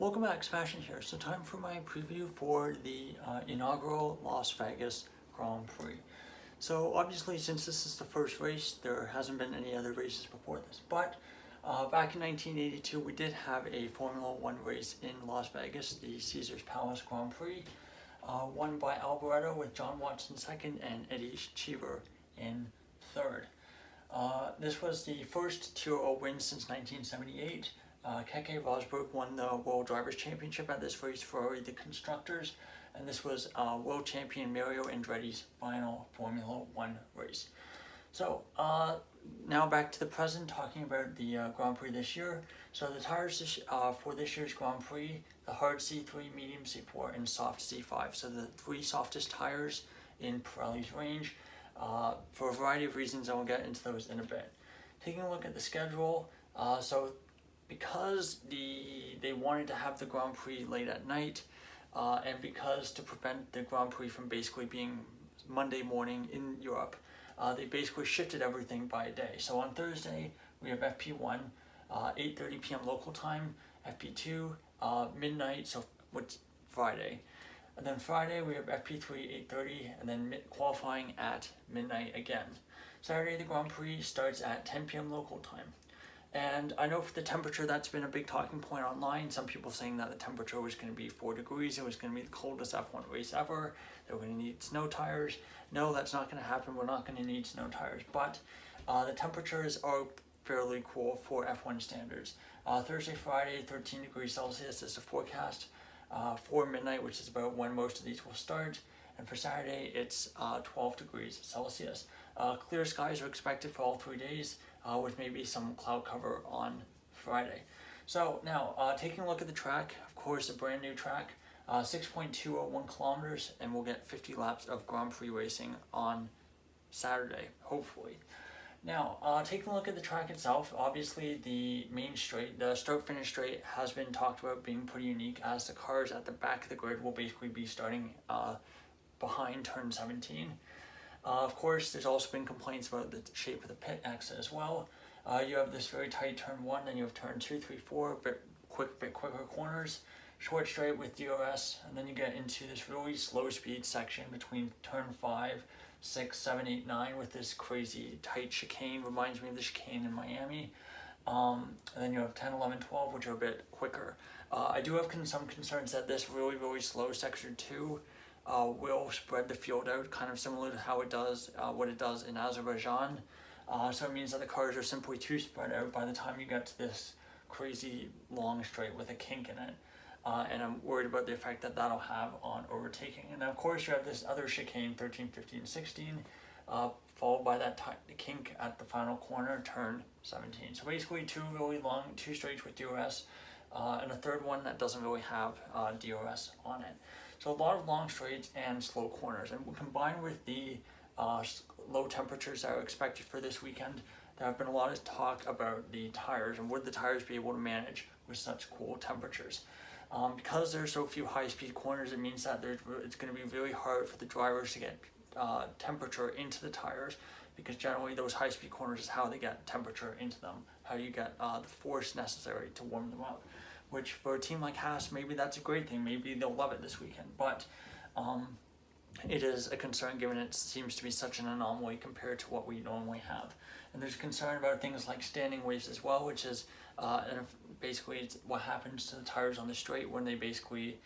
Welcome back, Sebastian here. So time for my preview for the inaugural Las Vegas Grand Prix. So obviously since this is the first race, there hasn't been any other races before this. But back in 1982, we did have a Formula One race in Las Vegas, the Caesars Palace Grand Prix, won by Alboreto with John Watson second and Eddie Cheever in third. This was the first 2-0 win since 1978. Keke Rosberg won the World Drivers' Championship at this race for the constructors, and this was world champion Mario Andretti's final Formula One race. So now back to the present, talking about the Grand Prix this year. So the tires for this year's Grand Prix, the hard C3, medium C4, and soft C5. So the three softest tires in Pirelli's range. For a variety of reasons, I will get into those in a bit. Taking a look at the schedule, because they wanted to have the Grand Prix late at night, and because to prevent the Grand Prix from basically being Monday morning in Europe, they basically shifted everything by a day. So on Thursday, we have FP1, 8:30 p.m. local time, FP2, midnight, so what's Friday. And then Friday, we have FP3, 8:30, and then qualifying at midnight again. Saturday, the Grand Prix starts at 10 p.m. local time. And I know for the temperature, that's been a big talking point online. Some people saying that the temperature was going to be 4 degrees. It was going to be the coldest F1 race ever. They were going to need snow tires. No, that's not going to happen. We're not going to need snow tires. But the temperatures are fairly cool for F1 standards. Thursday, Friday, 13 degrees Celsius is the forecast for midnight, which is about when most of these will start. And for Saturday, it's 12 degrees Celsius. Clear skies are expected for all 3 days, with maybe some cloud cover on Friday. So now, taking a look at the track, of course, a brand new track, 6.201 kilometers, and we'll get 50 laps of Grand Prix racing on Saturday, hopefully. Now, taking a look at the track itself, obviously the main straight, the start-finish straight, has been talked about being pretty unique, as the cars at the back of the grid will basically be starting behind turn 17. Of course, there's also been complaints about the shape of the pit exit as well. You have this very tight turn 1, then you have turn 2, 3, 4, bit quicker corners, short straight with DRS, and then you get into this really slow speed section between turn 5, 6, 7, 8, 9 with this crazy tight chicane. Reminds me of the chicane in Miami. And then you have 10, 11, 12, which are a bit quicker. I do have some concerns that this really slow section 2 will spread the field out, kind of similar to how it does what it does in Azerbaijan. So it means that the cars are simply too spread out by the time you get to this crazy long straight with a kink in it. And I'm worried about the effect that that'll have on overtaking. And then of course you have this other chicane, 13, 15, 16, followed by that kink at the final corner, turn 17. So basically two straights with DRS, and a third one that doesn't really have DRS on it. So a lot of long straights and slow corners, and combined with the low temperatures that are expected for this weekend, there have been a lot of talk about the tires and would the tires be able to manage with such cool temperatures. Because there's so few high-speed corners, it means that it's going to be really hard for the drivers to get temperature into the tires, because generally those high-speed corners is how they get temperature into them, how you get the force necessary to warm them up. Which for a team like Haas, maybe that's a great thing. Maybe they'll love it this weekend. But it is a concern, given it seems to be such an anomaly compared to what we normally have. And there's concern about things like standing waves as well, which is basically it's what happens to the tires on the straight when they basically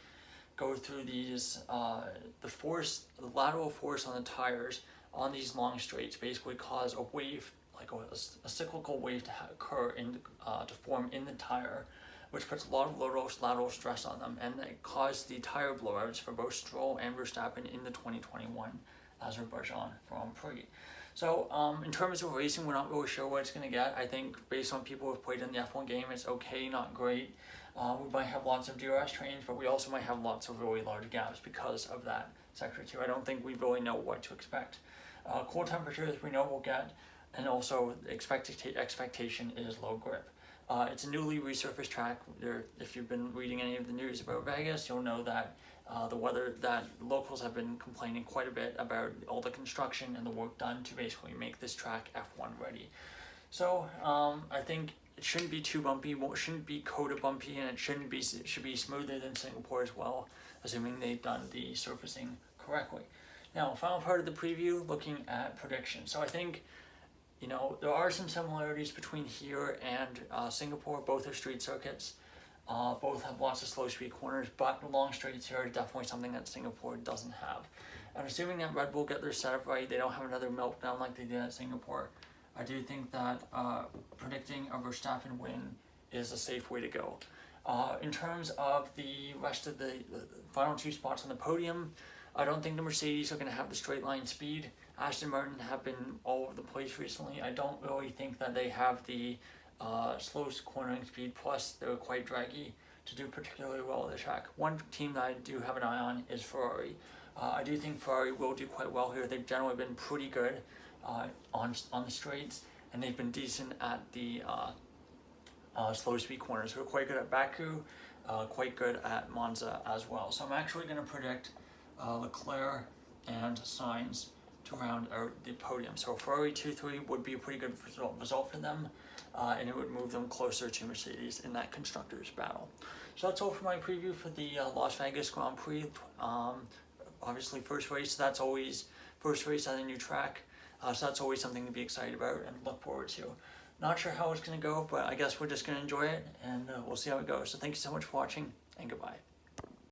go through these, the lateral force on the tires on these long straights basically cause a wave, like a cyclical wave to occur to form in the tire, which puts a lot of lateral stress on them, and it caused the tire blowouts for both Stroll and Verstappen in the 2021 Azerbaijan Grand Prix. So in terms of racing, we're not really sure what it's going to get. I think based on people who've played in the F1 game, it's okay, not great. We might have lots of DRS trains, but we also might have lots of really large gaps because of that sector 2. I don't think we really know what to expect. Cool temperatures we know we'll get, and also the expectation is low grip. It's a newly resurfaced track. If you've been reading any of the news about Vegas, you'll know that the weather, that locals have been complaining quite a bit about all the construction and the work done to basically make this track F1 ready. So I think it shouldn't be too bumpy, it shouldn't be Coda bumpy, and it should be smoother than Singapore as well, assuming they've done the surfacing correctly. Now, final part of the preview, looking at predictions. So I think, you know, there are some similarities between here and Singapore. Both are street circuits. Both have lots of slow speed corners, but the long straights here are definitely something that Singapore doesn't have. And assuming that Red Bull get their setup right, they don't have another meltdown like they did at Singapore, I do think that predicting a Verstappen win is a safe way to go. In terms of the rest of the final two spots on the podium, I don't think the Mercedes are going to have the straight line speed. Aston Martin have been all over the place recently. I don't really think that they have the slow cornering speed, plus they're quite draggy to do particularly well at the track. One team that I do have an eye on is Ferrari. I do think Ferrari will do quite well here. They've generally been pretty good on the straights, and they've been decent at the slow speed corners. They're quite good at Baku, quite good at Monza as well. So I'm actually going to predict Leclerc and Sainz to round out the podium. So Ferrari 2-3 would be a pretty good result for them, and it would move them closer to Mercedes in that constructors battle. So that's all for my preview for the Las Vegas Grand Prix. Obviously first race, that's always first race at a new track, so that's always something to be excited about and look forward to. Not sure how it's going to go, but I guess we're just going to enjoy it, and we'll see how it goes. So thank you so much for watching, and goodbye.